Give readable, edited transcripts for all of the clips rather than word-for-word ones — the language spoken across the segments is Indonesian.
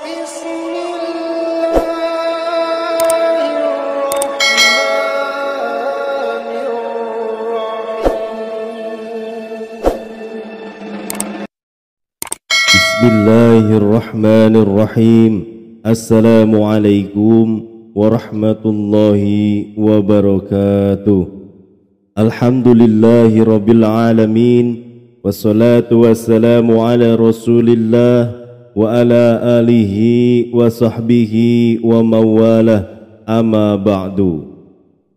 Bismillahirrahmanirrahim. Assalamualaikum warahmatullahi wabarakatuh. Alhamdulillahi rabbil alamin. Wassalatu wassalamu ala rasulillah wa ala alihi wa sahbihi wa mawalah. Amma ba'du.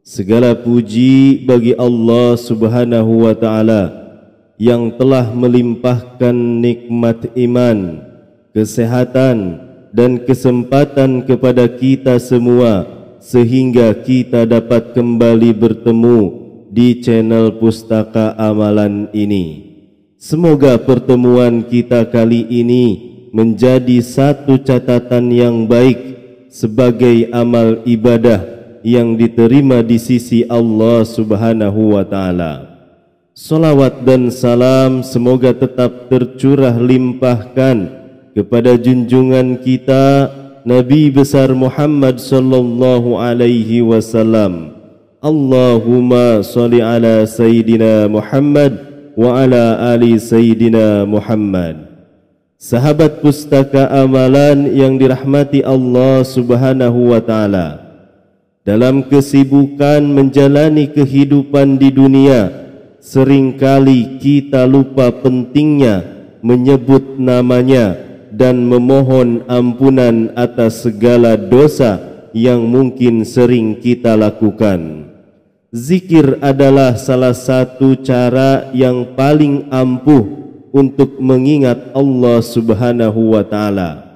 Segala puji bagi Allah subhanahu wa ta'ala yang telah melimpahkan nikmat iman, kesehatan dan kesempatan kepada kita semua sehingga kita dapat kembali bertemu di channel Pustaka Amalan ini. Semoga pertemuan kita kali ini menjadi satu catatan yang baik sebagai amal ibadah yang diterima di sisi Allah subhanahu wa ta'ala. Salawat dan salam semoga tetap tercurah limpahkan kepada junjungan kita Nabi besar Muhammad sallallahu alaihi wasallam. Allahumma sholli ala Sayyidina Muhammad wa ala ali Sayyidina Muhammad. Sahabat Pustaka Amalan yang dirahmati Allah subhanahu wa ta'ala, dalam kesibukan menjalani kehidupan di dunia, seringkali kita lupa pentingnya menyebut namanya dan memohon ampunan atas segala dosa yang mungkin sering kita lakukan. Zikir adalah salah satu cara yang paling ampuh untuk mengingat Allah subhanahu wa ta'ala,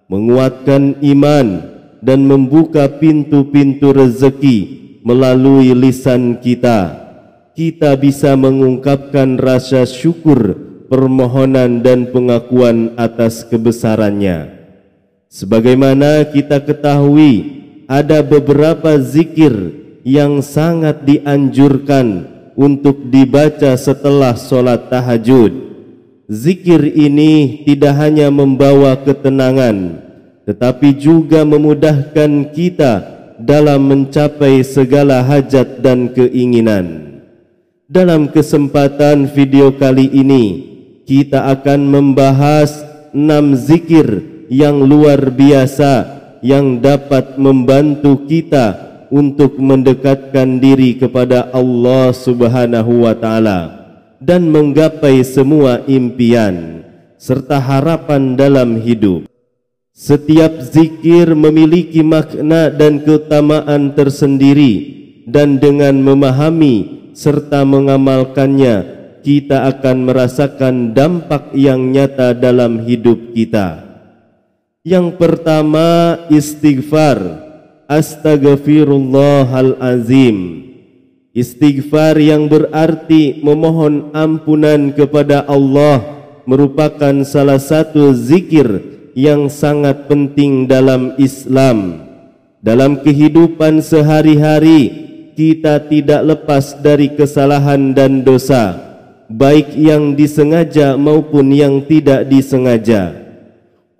menguatkan iman dan membuka pintu-pintu rezeki melalui lisan kita. Kita bisa mengungkapkan rasa syukur, permohonan dan pengakuan atas kebesarannya. Sebagaimana kita ketahui, ada beberapa zikir yang sangat dianjurkan untuk dibaca setelah sholat tahajud. Zikir ini tidak hanya membawa ketenangan, tetapi juga memudahkan kita dalam mencapai segala hajat dan keinginan. Dalam kesempatan video kali ini, kita akan membahas 6 zikir yang luar biasa yang dapat membantu kita untuk mendekatkan diri kepada Allah subhanahu wa ta'ala dan menggapai semua impian serta harapan dalam hidup. Setiap zikir memiliki makna dan keutamaan tersendiri, dan dengan memahami serta mengamalkannya, kita akan merasakan dampak yang nyata dalam hidup kita. Yang pertama, istighfar. Astaghfirullahalazim. Istighfar yang berarti memohon ampunan kepada Allah merupakan salah satu zikir yang sangat penting dalam Islam. Dalam kehidupan sehari-hari, kita tidak lepas dari kesalahan dan dosa, baik yang disengaja maupun yang tidak disengaja.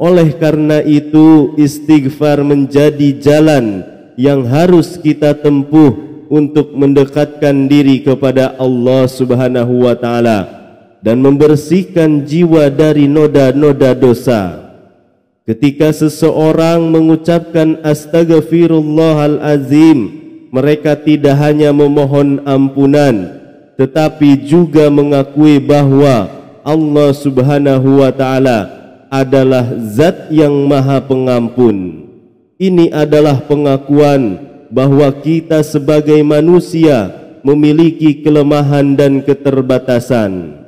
Oleh karena itu, istighfar menjadi jalan yang harus kita tempuh untuk mendekatkan diri kepada Allah subhanahu wa ta'ala dan membersihkan jiwa dari noda-noda dosa. Ketika seseorang mengucapkan astaghfirullahalazim, mereka tidak hanya memohon ampunan, tetapi juga mengakui bahwa Allah subhanahu wa ta'ala adalah zat yang maha pengampun. Ini adalah pengakuan bahwa kita sebagai manusia memiliki kelemahan dan keterbatasan.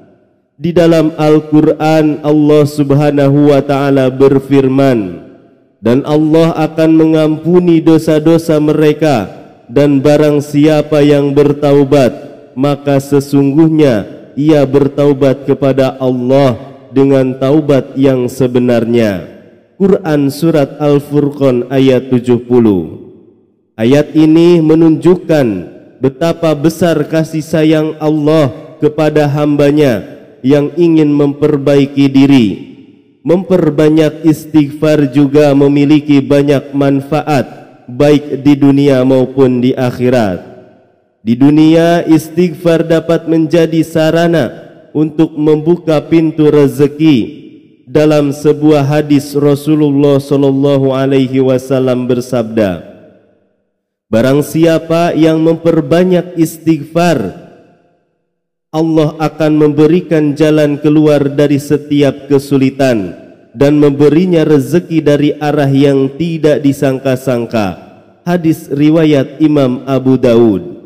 Di dalam Al-Quran, Allah subhanahu wa ta'ala berfirman, dan Allah akan mengampuni dosa-dosa mereka, dan barang siapa yang bertaubat, maka sesungguhnya ia bertaubat kepada Allah dengan taubat yang sebenarnya. Quran Surat Al-Furqan ayat 70. Ayat ini menunjukkan betapa besar kasih sayang Allah kepada hambanya yang ingin memperbaiki diri. Memperbanyak istighfar juga memiliki banyak manfaat, baik di dunia maupun di akhirat. Di dunia, istighfar dapat menjadi sarana untuk membuka pintu rezeki. Dalam sebuah hadis Rasulullah sallallahu alaihi wasallam bersabda, barang siapa yang memperbanyak istighfar, Allah akan memberikan jalan keluar dari setiap kesulitan dan memberinya rezeki dari arah yang tidak disangka-sangka. Hadis riwayat Imam Abu Daud.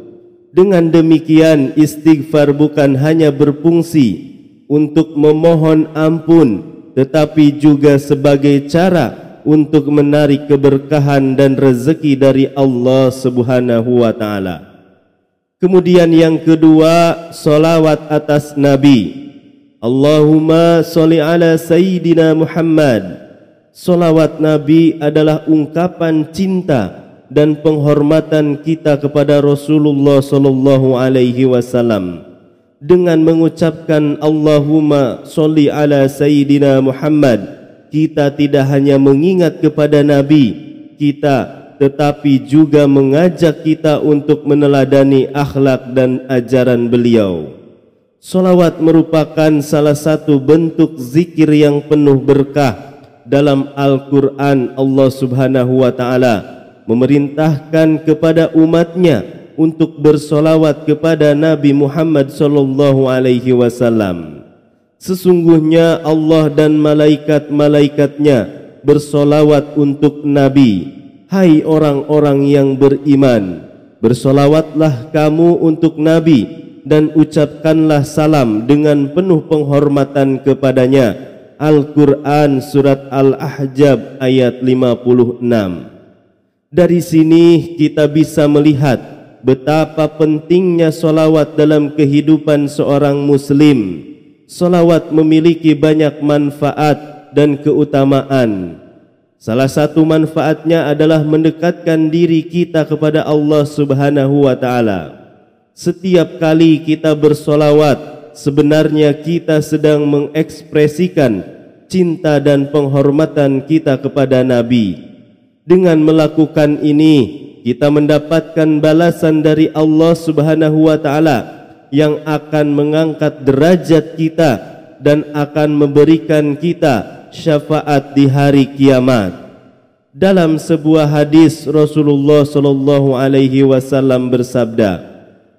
Dengan demikian, istighfar bukan hanya berfungsi untuk memohon ampun, tetapi juga sebagai cara untuk menarik keberkahan dan rezeki dari Allah Subhanahu wa ta'ala. Kemudian yang kedua, salawat atas Nabi. Allahumma sholli ala Sayyidina Muhammad. Salawat Nabi adalah ungkapan cinta dan penghormatan kita kepada Rasulullah sallallahu alaihi wasallam. Dengan mengucapkan Allahumma sholli ala Sayyidina Muhammad, kita tidak hanya mengingat kepada Nabi kita, tetapi juga mengajak kita untuk meneladani akhlak dan ajaran beliau. Salawat merupakan salah satu bentuk zikir yang penuh berkah. Dalam Al-Quran, Allah Subhanahu wa ta'ala memerintahkan kepada umatnya untuk bersolawat kepada Nabi Muhammad sallallahu alaihi wasallam. Sesungguhnya Allah dan malaikat-malaikatnya bersolawat untuk Nabi. Hai orang-orang yang beriman, bersolawatlah kamu untuk Nabi dan ucapkanlah salam dengan penuh penghormatan kepadanya. Al-Quran Surat Al-Ahzab ayat 56. Dari sini kita bisa melihat betapa pentingnya solawat dalam kehidupan seorang muslim. Solawat memiliki banyak manfaat dan keutamaan. Salah satu manfaatnya adalah mendekatkan diri kita kepada Allah Subhanahu wa ta'ala. Setiap kali kita bersolawat, sebenarnya kita sedang mengekspresikan cinta dan penghormatan kita kepada Nabi. Dengan melakukan ini, kita mendapatkan balasan dari Allah Subhanahu wa ta'ala yang akan mengangkat derajat kita dan akan memberikan kita syafaat di hari kiamat. Dalam sebuah hadis Rasulullah sallallahu alaihi wasallam bersabda,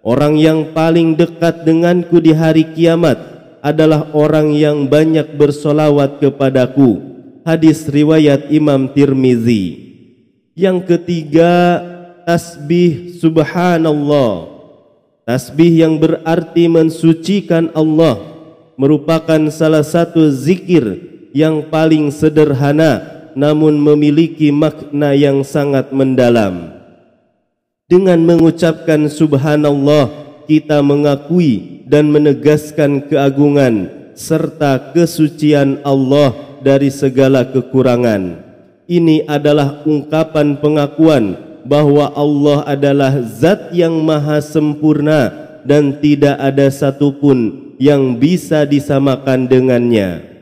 orang yang paling dekat denganku di hari kiamat adalah orang yang banyak bersolawat kepadaku. Hadis riwayat Imam Tirmizi. Yang ketiga, tasbih subhanallah. Tasbih yang berarti mensucikan Allah merupakan salah satu zikir yang paling sederhana namun memiliki makna yang sangat mendalam. Dengan mengucapkan subhanallah, kita mengakui dan menegaskan keagungan serta kesucian Allah dari segala kekurangan. Ini adalah ungkapan pengakuan bahwa Allah adalah zat yang maha sempurna dan tidak ada satupun yang bisa disamakan dengannya.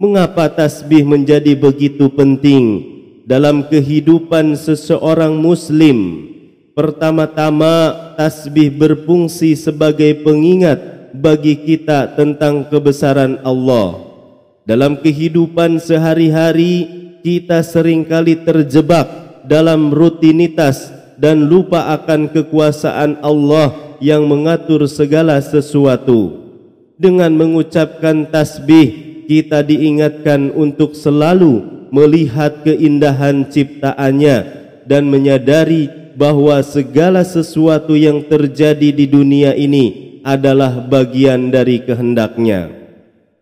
Mengapa tasbih menjadi begitu penting dalam kehidupan seseorang muslim? Pertama-tama, tasbih berfungsi sebagai pengingat bagi kita tentang kebesaran Allah. Dalam kehidupan sehari-hari, kita seringkali terjebak dalam rutinitas dan lupa akan kekuasaan Allah yang mengatur segala sesuatu. Dengan mengucapkan tasbih, kita diingatkan untuk selalu melihat keindahan ciptaannya dan menyadari bahwa segala sesuatu yang terjadi di dunia ini adalah bagian dari kehendaknya.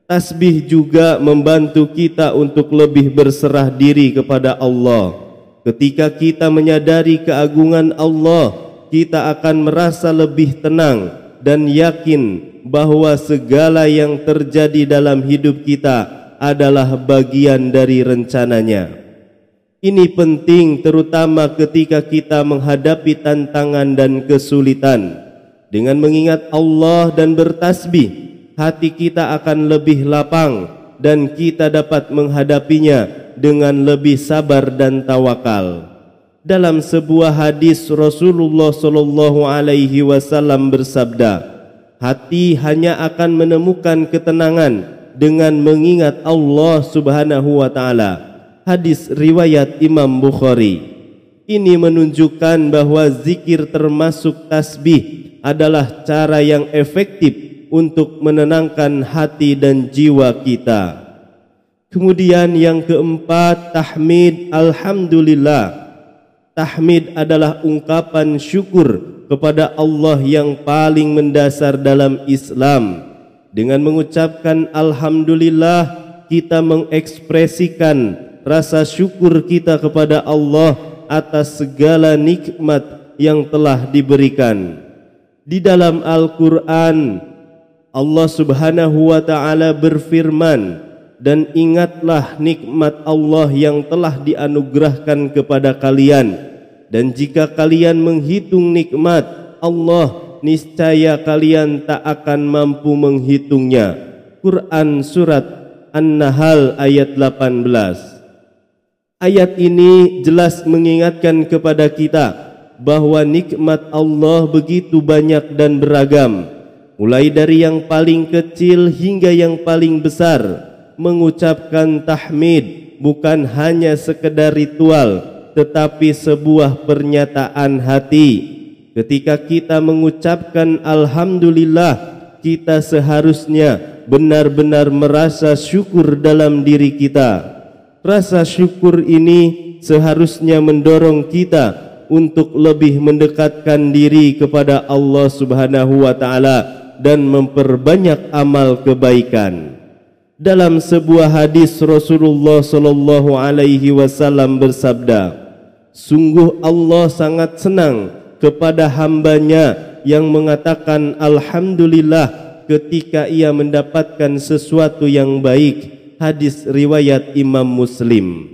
Tasbih juga membantu kita untuk lebih berserah diri kepada Allah. Ketika kita menyadari keagungan Allah, kita akan merasa lebih tenang dan yakin bahwa segala yang terjadi dalam hidup kita adalah bagian dari rencananya. Ini penting terutama ketika kita menghadapi tantangan dan kesulitan. Dengan mengingat Allah dan bertasbih, hati kita akan lebih lapang dan kita dapat menghadapinya dengan lebih sabar dan tawakal. Dalam sebuah hadis Rasulullah sallallahu alaihi wasallam bersabda, hati hanya akan menemukan ketenangan dengan mengingat Allah Subhanahu wa taala. Hadis riwayat Imam Bukhari. Ini menunjukkan bahwa zikir termasuk tasbih adalah cara yang efektif untuk menenangkan hati dan jiwa kita. Kemudian yang keempat, tahmid alhamdulillah. Tahmid adalah ungkapan syukur kepada Allah yang paling mendasar dalam Islam. Dengan mengucapkan alhamdulillah, kita mengekspresikan rasa syukur kita kepada Allah atas segala nikmat yang telah diberikan. Di dalam Al-Quran, Allah Subhanahu wa ta'ala berfirman, dan ingatlah nikmat Allah yang telah dianugerahkan kepada kalian. Dan jika kalian menghitung nikmat Allah, niscaya kalian tak akan mampu menghitungnya. Quran Surat An-Nahl ayat 18. Ayat ini jelas mengingatkan kepada kita bahwa nikmat Allah begitu banyak dan beragam. Mulai dari yang paling kecil hingga yang paling besar. Mengucapkan tahmid bukan hanya sekedar ritual, tetapi sebuah pernyataan hati. Ketika kita mengucapkan alhamdulillah, kita seharusnya benar-benar merasa syukur dalam diri kita. Rasa syukur ini seharusnya mendorong kita untuk lebih mendekatkan diri kepada Allah Subhanahu wa ta'ala dan memperbanyak amal kebaikan. Dalam sebuah hadis Rasulullah sallallahu alaihi wasallam bersabda, sungguh Allah sangat senang kepada hambanya yang mengatakan alhamdulillah ketika ia mendapatkan sesuatu yang baik. Hadis riwayat Imam Muslim.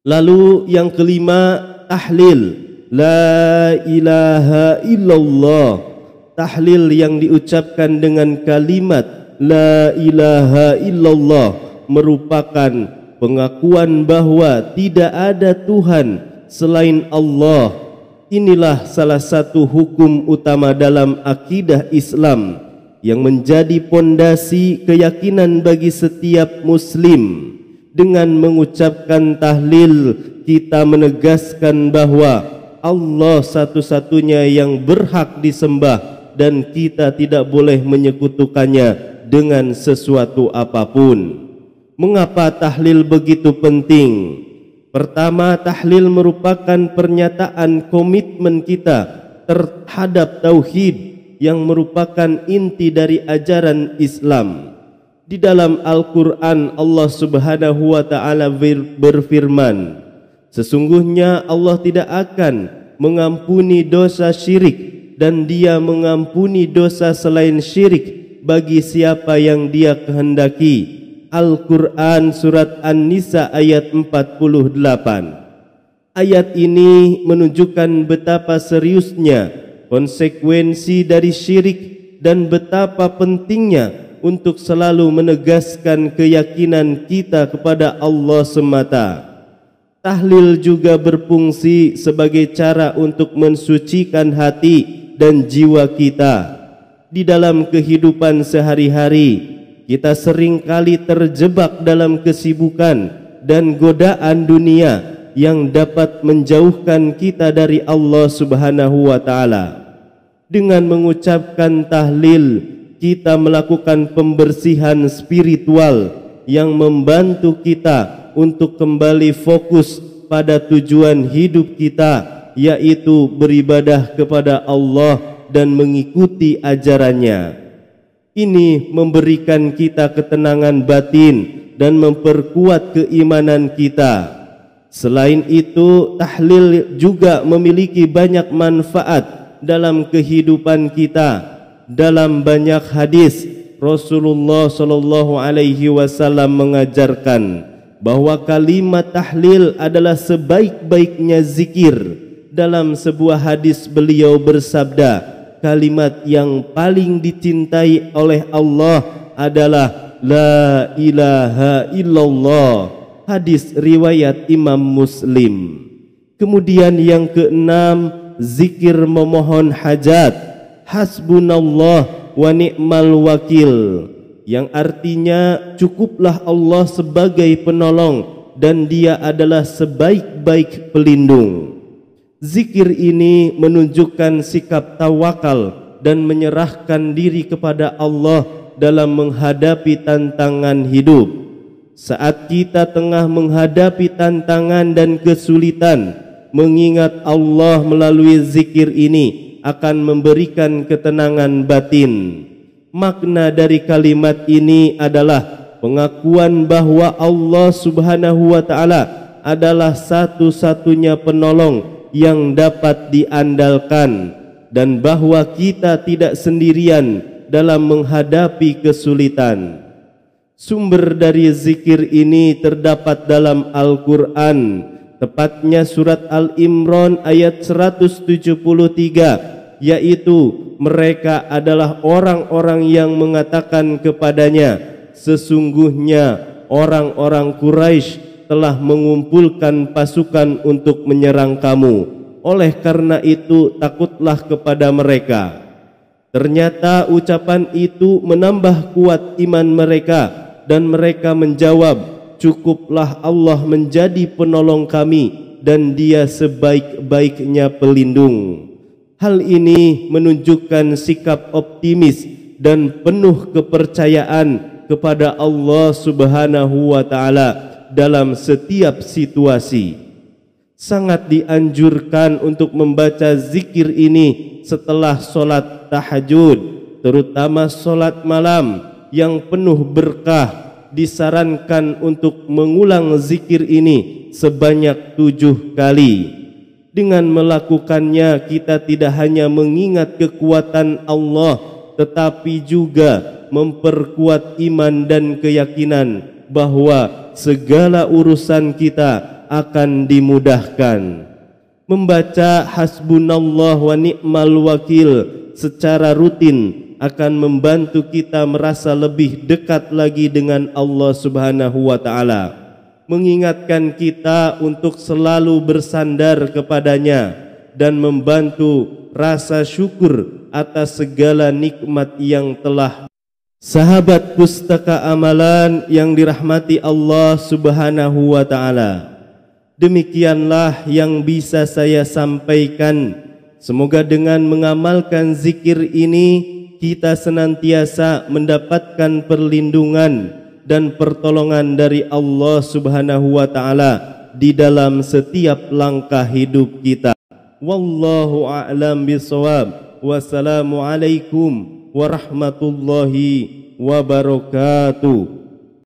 Lalu yang kelima, tahlil. La ilaha illallah. Tahlil yang diucapkan dengan kalimat La ilaha illallah merupakan pengakuan bahwa tidak ada Tuhan selain Allah. Inilah salah satu hukum utama dalam akidah Islam yang menjadi pondasi keyakinan bagi setiap muslim. Dengan mengucapkan tahlil, kita menegaskan bahwa Allah satu-satunya yang berhak disembah dan kita tidak boleh menyekutukannya dengan sesuatu apapun. Mengapa tahlil begitu penting? Pertama, tahlil merupakan pernyataan komitmen kita terhadap tauhid yang merupakan inti dari ajaran Islam. Di dalam Al-Quran, Allah Subhanahu wa ta'ala berfirman, sesungguhnya Allah tidak akan mengampuni dosa syirik, dan Dia mengampuni dosa selain syirik bagi siapa yang Dia kehendaki. Al-Quran Surat An-Nisa ayat 48. Ayat ini menunjukkan betapa seriusnya konsekuensi dari syirik dan betapa pentingnya untuk selalu menegaskan keyakinan kita kepada Allah semata. Tahlil juga berfungsi sebagai cara untuk mensucikan hati dan jiwa kita. Di dalam kehidupan sehari-hari, kita seringkali terjebak dalam kesibukan dan godaan dunia yang dapat menjauhkan kita dari Allah Subhanahu wa ta'ala. Dengan mengucapkan tahlil, kita melakukan pembersihan spiritual yang membantu kita untuk kembali fokus pada tujuan hidup kita, yaitu beribadah kepada Allah dan mengikuti ajarannya. Ini memberikan kita ketenangan batin dan memperkuat keimanan kita. Selain itu, tahlil juga memiliki banyak manfaat dalam kehidupan kita. Dalam banyak hadis, Rasulullah sallallahu alaihi wasallam mengajarkan bahwa kalimat tahlil adalah sebaik-baiknya zikir. Dalam sebuah hadis beliau bersabda, kalimat yang paling dicintai oleh Allah adalah la ilaha illallah. Hadis riwayat Imam Muslim. Kemudian yang keenam, zikir memohon hajat. Hasbunallah wa ni'mal wakil, yang artinya cukuplah Allah sebagai penolong dan Dia adalah sebaik-baik pelindung. Zikir ini menunjukkan sikap tawakal dan menyerahkan diri kepada Allah dalam menghadapi tantangan hidup. Saat kita tengah menghadapi tantangan dan kesulitan, mengingat Allah melalui zikir ini akan memberikan ketenangan batin. Makna dari kalimat ini adalah pengakuan bahwa Allah Subhanahu wa taala adalah satu-satunya penolong yang dapat diandalkan dan bahwa kita tidak sendirian dalam menghadapi kesulitan. Sumber dari zikir ini terdapat dalam Al-Quran, tepatnya surat Al-Imran ayat 173, yaitu mereka adalah orang-orang yang mengatakan kepadanya, sesungguhnya orang-orang Quraisy telah mengumpulkan pasukan untuk menyerang kamu. Oleh karena itu takutlah kepada mereka. Ternyata ucapan itu menambah kuat iman mereka dan mereka menjawab, cukuplah Allah menjadi penolong kami dan Dia sebaik-baiknya pelindung. Hal ini menunjukkan sikap optimis dan penuh kepercayaan kepada Allah Subhanahu wa taala dalam setiap situasi. Sangat dianjurkan untuk membaca zikir ini setelah sholat tahajud, terutama sholat malam yang penuh berkah. Disarankan untuk mengulang zikir ini sebanyak 7 kali. Dengan melakukannya kita tidak hanya mengingat kekuatan Allah, tetapi juga memperkuat iman dan keyakinan bahwa segala urusan kita akan dimudahkan. Membaca hasbunallah wa ni'mal wakil secara rutin akan membantu kita merasa lebih dekat lagi dengan Allah Subhanahu wa taala, mengingatkan kita untuk selalu bersandar kepadanya dan membantu rasa syukur atas segala nikmat yang telah. Sahabat Pustaka Amalan yang dirahmati Allah Subhanahu wa taala, demikianlah yang bisa saya sampaikan. Semoga dengan mengamalkan zikir ini kita senantiasa mendapatkan perlindungan dan pertolongan dari Allah Subhanahu wa taala di dalam setiap langkah hidup kita. Wallahu a'lam bishawab. Wassalamualaikum warahmatullahi wabarakatuh.